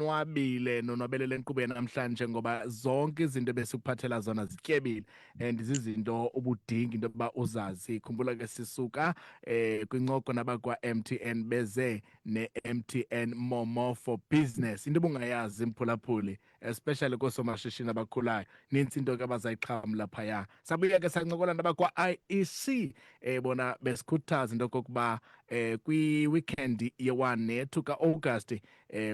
unonwabile nonwabelele inkqubo namhlanje ngoba zonke izinto besikuphathela zona zityebile and zizinto ubudinga into yokuba uzazi. Khumbula ke sisuka kwincoko nabakwa-MTN beze ne-MTN Momo for Business, into ubungayazi mphulaphuli, especially koosomashishini abakhulayo. Nintsi into ke abazayixhamla phaya. Sabuya ke sancokola nabakwa-IEC bona besikhuthaza into yokokuba kwi-weekend ye-1 ne-2 kaAugust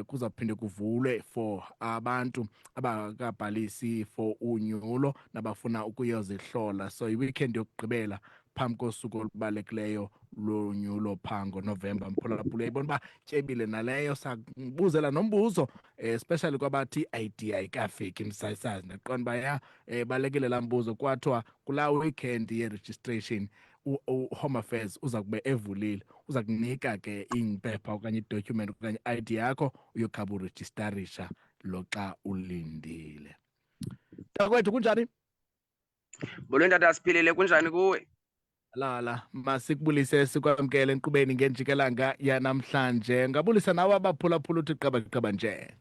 kuzawuphinde kuvulwe for abantu abakabhalisi for unyulo nabafuna ukuyozihlola. So i-weekend yokugqibela phambi kosuku olubalulekileyo lonyulo phango November. Mphulaphula uyayibona uba tyebile naleyo. Sakubuzela nombuzo especially kwabathi i-ID ayikafiki msayisazi. Ndaqonda uba ya balekile laa mbuzo. Kwathiwa kulaa weekend ye-registration u-Home Affairs uza kube evulile, uza kunika ke iimpepha okanye idocument okanye i-ID yakho uyokhaba urejistarisha lo xa ulindile. Takwethu kunjani? Molweni tata, siphilile, kunjani kuwe? Lala, masikubulise sikwamkele enkqubeni ngenjikelanga yanamhlanje. Ngabulisa nawe abaphulaphula uthi qaba nje.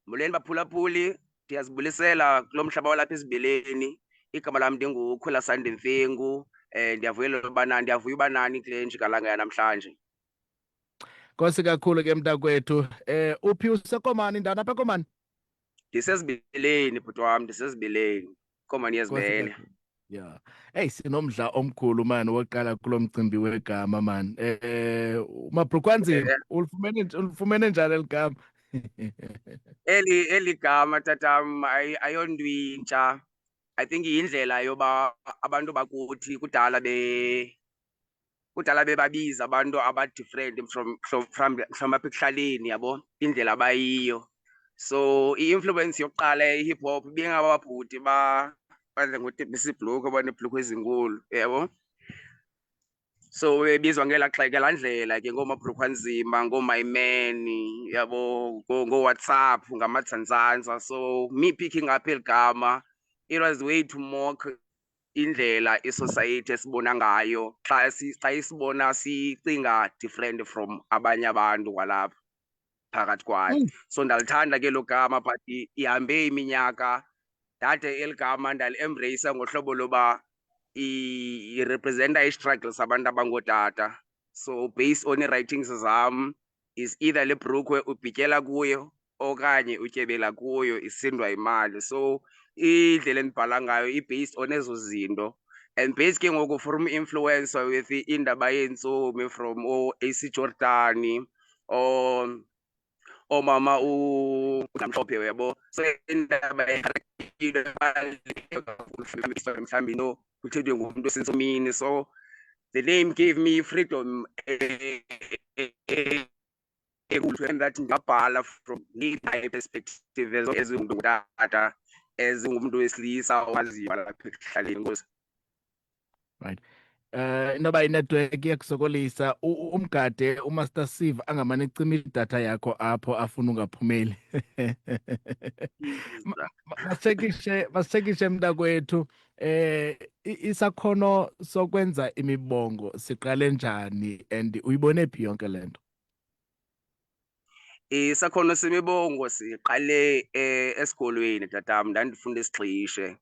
Molweni baphulaphuli, ndiyazibulisela kulo mhlaba walapha ezibeleni. Igama lam ndinguKhula Sandi Mfengu. Ndiyavuya uba nani kule njikalanga yanamhlanje. Nkosi kakhulu ke mntakwethu. Uphi usekomani ndana apha ekomani? Ndisezibeleni bhuti wam, ndisezibeleni. Komani yezibele. Yeah. Hey, sinomdla omkhulu man woqala kulo mcimbi wegama man. Mabhrukwanzima ulifumene njani eligama? Eli gama tatam ayondwintsha. I think yindlela yoba abantu bakuthi kudala bebabiza abantu aba-different from apha ekuhlaleni, yabo, indlela abayiyo. So i-influence yokuqala ye-hip hop ibingaba babhuti badla ngotepisa ibhlukhwe, abaneebhlukhwe ezinkulu, yabo. So bebizwa ngelaa ndlela ke, ngoomabhrukhwanzima, ngooMyman, yabo, ngooWhatsApp, ngamatzantzanza. So me picking up eli gama, it was way to mock indlela isociety esibona ngayo xa isibona sicinga different from abanye abantu kwalapha phakathi kwayo. So ndalithanda ke lo gama, but ihambe iminyaka ndade eli gama ndali-embreyisa ngohlobo loba irepresenta i-struggle sabantu abangootata. So based on ii-writings zam is either le bhrukhwe ubhityela kuyo okanye utyebela kuyo, isindwa imali. So indlela endibhala ngayo i-based on ezo zinto, and based ke ngoku from influencer with indaba yeentsomi from o-AC Jordan, oomama uMhlophe, uyabo. So indaba mhlawumbi kuthethwe ngumntu osentsomini. So the name gave me freedom and that ndingabhala from my perspective as umntu ngutata, ezingumntu wesilisa owaziyo lapha ekuhlaleni. Nkosi. Right. Inoba inetwork iyakusokolisa. Umgade uMaster Steve angamane ecima idatha yakho apho afuna ungaphumeli. Masitshekishe mntakwethu. Isakhono sokwenza imibongo siqale njani and uyibone phi yonke le nto? Isakhono semibongo siqale esikolweni tatam, ndandifunda esigxishe.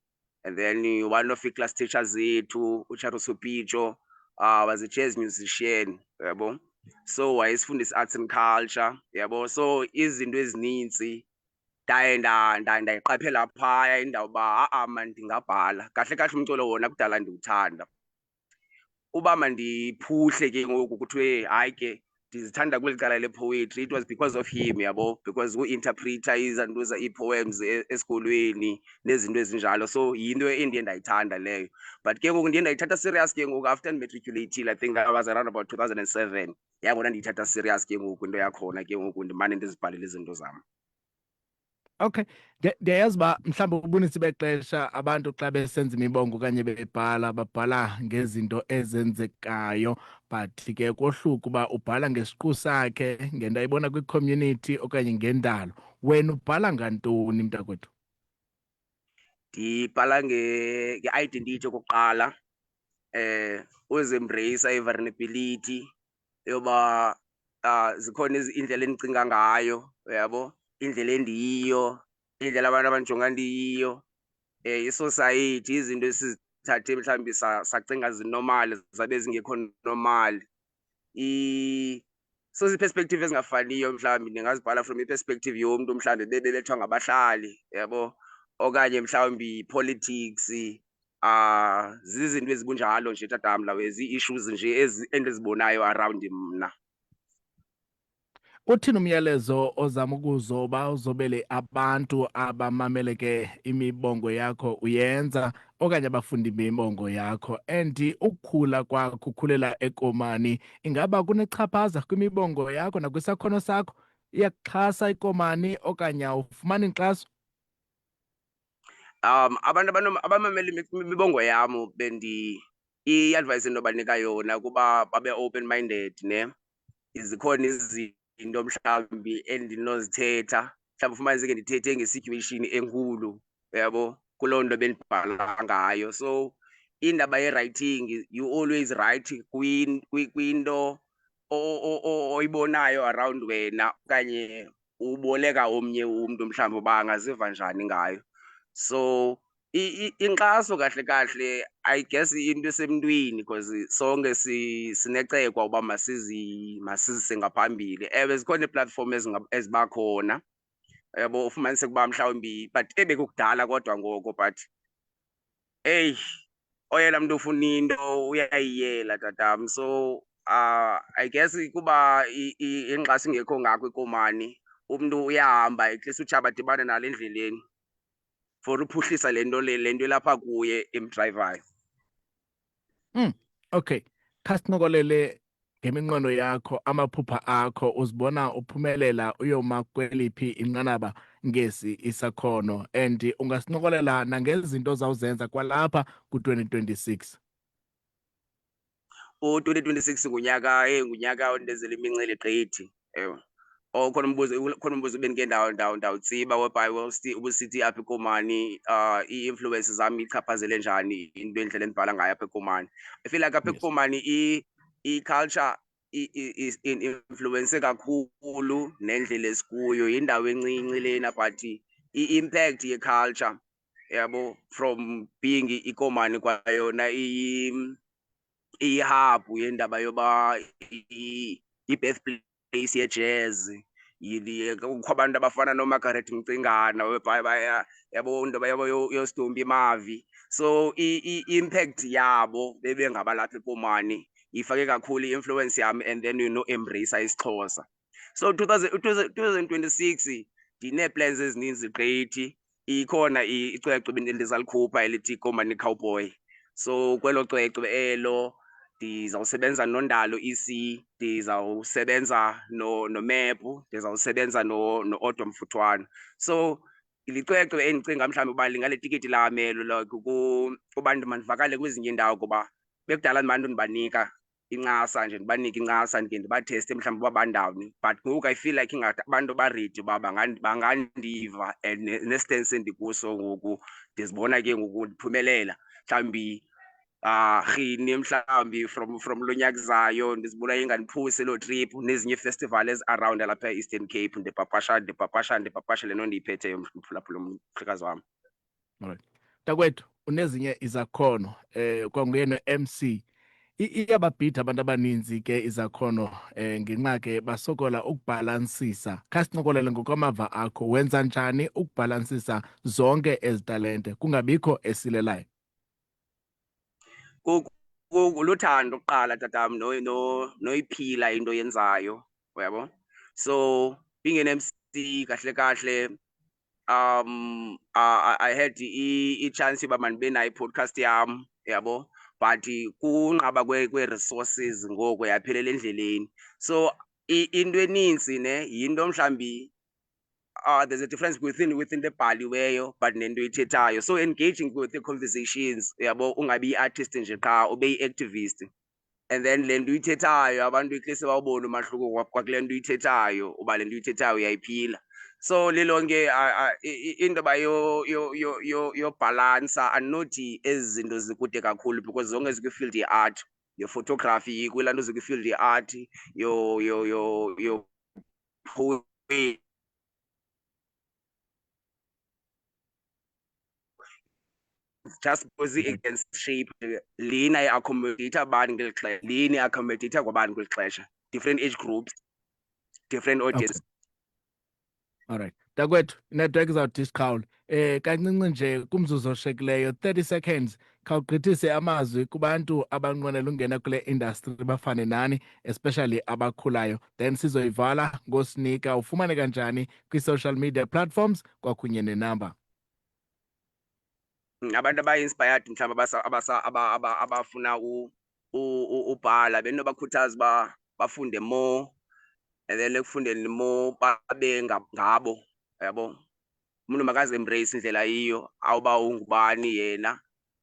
And then one of the class teachers zethu, uCharo Sopicho, was a jazz musician, yabo. So wayesifundisa arts and culture, yabo. So izinto ezininzi ndayiqaphela phaya indawo uba man ndingabhala. Kahle kahle umculo wona kudala ndiwuthanda. Uba mandiphuhle ke ngoku kuthiwe hayi ke ndizithanda kweli cala le-poetry, it was because of him, yabo, because u-interpreta izantuza ii-poems esikolweni nezinto ezinjalo. So yinto endiye ndayithanda leyo. But ke ngoku ndiye ndayithatha serious ke ngoku after ndimatriculated, I think I was around about 2007. Yangona ndiyithatha serious ke ngoku into yakhona ke ngoku ndimane ndizibhalela izinto zam. Okay, ndiyayazi uba mhlawumbi ubunintsi bexesha abantu xa besenza imibongo okanye bebhala babhala ngezinto ezenzekayo, but ke kohluka uba ubhala ngesiqu sakhe, ngento ayibona kwi-community okanye ngendalo. Wena ubhala ngantoni mntakwethu? Ndibhala nge-identity okokuqala, uzembreyisa i-vulnerability yoba zikhona indlela endicinga ngayo, uyabo, indlela endiyiyo, indlela abantu abandijonga ndiyiyo, i-society, izinto esizithathe mhlawumbi sacinga zinormal zabe zingekho normal. So ii-perspective ezingafaniyo mhlawumbi ndingazibhala from i-perspective yomntu mhlawumbi bebelethwa ngabahlali, yabo, okanye mhlawumbi politics. Zizinto ezibunjalo nje tatam lawe, zii-issues nje endizibonayo around mna. Uthini umyalezo ozama ukuzoba uzobele abantu abamameleke imibongo yakho uyenza okanye abafundi imibongo yakho, and ukukhula kwakho ukhulela eKomani ingaba kunechaphaza kwimibongo yakho nakwisakhono sakho? Iyakuxhasa iKomani okanye awufumani inkxaso? Abantu abamamela imibongo yam i-advice endobanika yona kuba babe open minded, ne. Zikhona izinto mhlawumbi endinozithetha, mhlawumbi ufumaniseke ndithethe nge-situation enkulu, uyabo, kuloo nto bendibhala ngayo. So indaba ye-writing, you always write kwinto oyibonayo around wena okanye uboleka omnye umntu mhlawumbi uba angaziva njani ngayo. So inkxaso kahle kahle I guess into esemntwini, because sonke sinecekwa uba masizise ngaphambili. Ewe zikhona iiplatform eziba khona, yabo, ufumaniseke uba mhlawumbi but ebekukudala kodwa ngoko, but eyi, oyena mntu ufuna into uyayiyela tatam. So I guess kuba inkxaso ingekho ngako eKomani, umntu uyahamba at least utshaba adibane nalo endleleni for uphuhlisa le nto ilapha kuye emdrayivayo. Okay, khasincokole ngeminqweno yakho, amaphupha akho. Uzibona uphumelela uyoma kweliphi inqanaba ngesi isakhono, and ungasincokolela nangezinto ozawuzenza kwalapha ku-2026? U-2026 ngunyaka ondenzela imincili gqithi, ewe. Khona umbuzo bendike ndawutsiba whereby ubusithi apha eKomani ii-influence zam ichaphazele njani into endlela endibhala ngayo apha eKomani. I feel like apha eKomani i-culture influence kakhulu nendlela esikuyo. Yindawo encinci lena but i-impact ye-culture, yabo, from being iKomani kwayona iyihabhu yendaba yoba i-birthplace ye-jazz. Kukho abantu abafana noMargaret Mcingana yabo, indaba yabo yoSidombi Mavi. So i-impact yabo bebengabalapha eKomani ifake kakhulu i-influence yam, and then embrace isiXhosa. So 2026 ndinee-plans ezininzi gqithi. Ikhona icwecwe endizalikhupha elithi Komani Cowboy. So kwelo cwecwe elo ndizawusebenza noNdalo EC, ndizawusebenza noMepu, ndizawusebenza no-Odwa Mfutshwane. So licwecwe endicinga mhlawumbi uba lingaletikiti lam elo, like uba mandivakale kwezinye iindawo, kuba bekudala ndibantu ndibanika incasa nje, ndibanike incasa, ndike ndibatheste mhlawumbi uba bandawuni. But ngoku I feel like ingathi abantu baredi uba bangandiva, and nestance endikuso ngoku ndizibona ke ngoku ndiphumelela. Mhlawumbi rhini mhlawumbi from lo nyaka uzayo ndizibona ingandiphusi loo trip, nezinye iifestivali ezi-around alapha e-Eastern Cape. Ndipapasha le nto ndiyiphetheyo mphulaphula umhlekazi wam. Alright. Mntakwethu, unezinye izakhono, kwanguye no-MC. Iyababhida abantu abaninzi ke izakhono, ngenxa ke basokola ukubhalansisa. Khasicinkolele ngokwamava akho, wenza njani ukubhalansisa zonke ezi talente kungabikho esilelayo? Luthando kuqala tatam, noyiphila into yenzayo, uyabo. So being an MC kahle kahle, I had i-chance yoba mandibe nayo i-podcast yam, yabo, but kunqaba kwe-resources ngoku yaphelela endleleni. So into eninzi ne yinto mhlawumbi there's a difference within the bhaliweyo but nento ithethayo. So engaging with the conversations, yabo, ungabi i-artist nje qha, ube yi-activist, and then le nto uyithethayo abantu iklise bawubone umahluko kwakule nto uyithethayo, uba le nto uyithethayo uyayiphila. So lilonke indaba yobhalansa, andinothi ezi zinto zikude kakhulu because zonke zikwi-field ye-art. your photography, kwilaa nto zikwi-field ye-art, your poetry, just because i-against shape lena i-accommodate abantu ngeli xesha, lena i-accommodate kwabantu kweli xesha, different age groups, different audience. Alright, dakwethu inetwork izawudiscount kancinci nje kumzuzu oshekileyo 30 seconds khawugqithise amazwi kubantu abanqwenela ungena kule industry bafane nani, especially abakhulayo, then sizoyivala ngosinika ufumane kanjani kwi-social media platforms kwakunye nenamba. Abantu abayi-inspired mhlawumbi abafuna ubhala benobakhuthaza uba bafunde more, and then ekufundeni more babe ngabo, yabo. Umuntu makazi-embrace indlela yiyo awuba ungubani yena,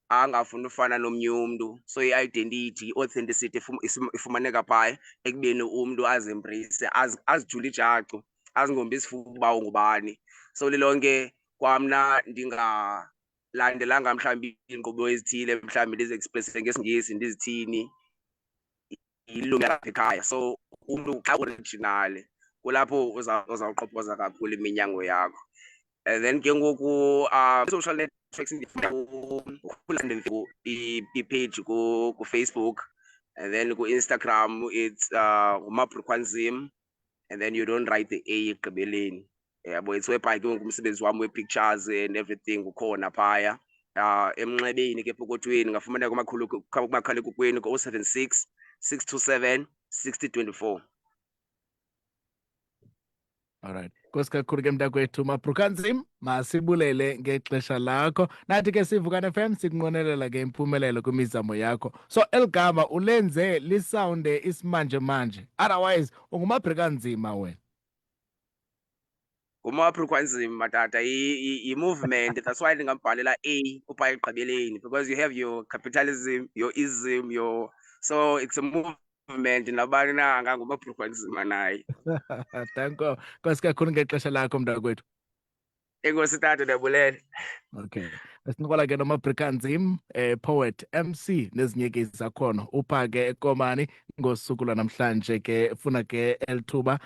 angafuni ufana nomnye umntu. So i-identity, i-authenticity ifumaneka phaya ekubeni umntu azi-embrace, azijule ijacu, azingombi isifuba uba ungubani. So lilonke kwamna ndingalandelanga mhlawumbi iinkqubo ezithile, mhlawumbi ndizi-expresse ngesiNgesi ndizithini, ilungu apha ekhaya. So umntu xa original kulapho uzawuqophoza kakhulu iminyango yakho. And then ke ngoku social networks i-page ku-Facebook, and then ku-Instagram it's uMabrukwanzim, and then you don't write the A ekugqibeleni, yabo. It's whereby ke ngoku umsebenzi wami we-pictures and everything ukhona phaya. Emnxebeni ke epokothweni ngafumaneka kumakhalekhukhwini ku-076 627 6024. Alright, nkosi kakhulu ke mntakwethu Mabrukwanzim, masibulele ngexesha lakho. Nathi ke siVukani FM sikunqwenelela ke impumelelo kwimizamo yakho. So eligama ulenze lisounde isimanje manje, otherwise unguMabrukwanzima wena. uMabrukwanzima tata, i-movement. That's why ndingambhalela A upha ekugqibeleni, because you have your capitalism, your ism, your, so it's a movement. Nabani na anganguMabrukwanzima naye. Danko, nkosi kakhulu ngexesha lakho mntakwethu. Enkosi tata, ndiyabulele. Okay, esinqola ke noMabrukwanzim, poet, MC nezinye ke izakhono upha ke ekomani ngosuku lwanamhlanje ke funa ke elithuba